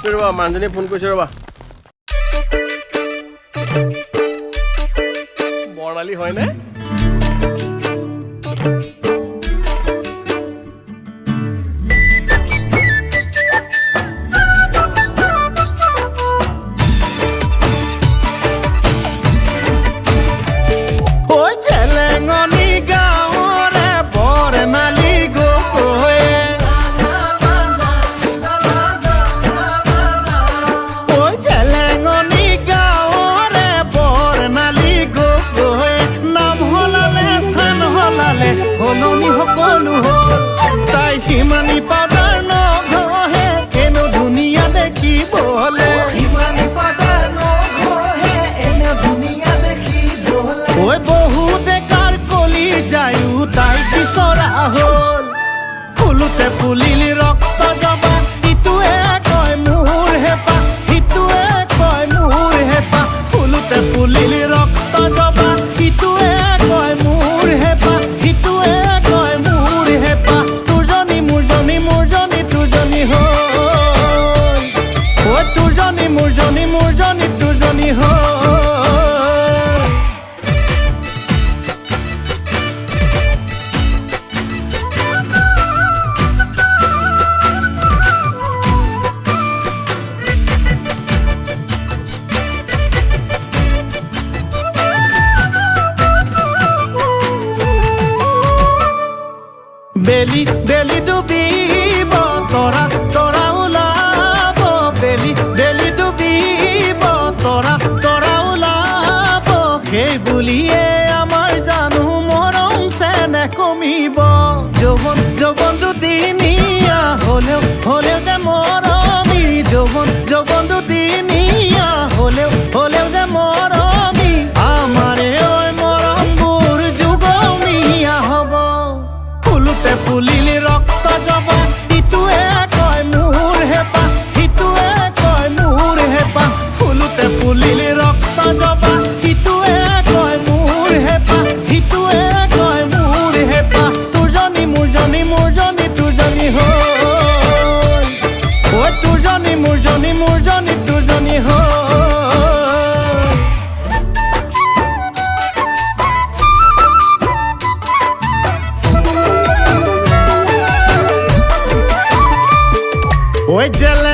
Minute ৰ'বা, মানুহজনীয়ে phone কৰিছে ৰ'বা। বৰ্ণালী হয়নে? সলনি সকলো হ'ল তাই সিমানি পাউডাৰ নঘহে এনে ধুনীয়া দেখিবলে ঐ বহুতে কাৰ কলি যায়ো তাই বিচৰা হ'ল ফুলোতে ফুলিল ৰক্ত জবা ইটোৱে কয় মোৰ হেঁপাহ সিটোৱে কয় মোৰ হেঁপাহ ফুলোতে ফুলিল ৰক্ত জবা ইটোৱে কয় মোৰ হেঁপাহ সিটোৱে কয় মোৰ হেঁপাহ তোৰজনী মোৰজনী মোৰজনী তোৰজনী হ'ল ঐ তোৰজনী মোৰজনী মোৰজনী তোৰজনী হ'ল বেলি বেলি ডুবিব তৰা তৰা ওলাব বেলি বেলি ডুবিব তৰা তৰা ওলাব সেই বুলিয়ে আমাৰ জানো মৰম চেনেহ কমিব যৌৱন যৌৱন দুদিনীয়া হ'লেও হ'লেও যে মৰমী যৌৱন যৌৱন দুদিনীয়া হ'লেও হ'লেও যে মৰমী আমাৰে ঐ মৰমবোৰ যুগমীয়া হ'ব ফুলোতে ফুলিল ৰক্ত জবা ইটোৱে কয় মোৰ হেঁপাহ সিটোৱে কয় মোৰ হেঁপাহ ফুলোতে ফুলিল ৰক্ত জবা ইটোৱে কয় মোৰ হেঁপাহ সিটোৱে কয় মোৰ হেঁপাহ তোৰজনী মোৰজনী মোৰজনী তোৰজনী হ'ল ঐ তোৰজনী মোৰজনী মোৰজনী তোৰজনী হ'ল ঐ জেলে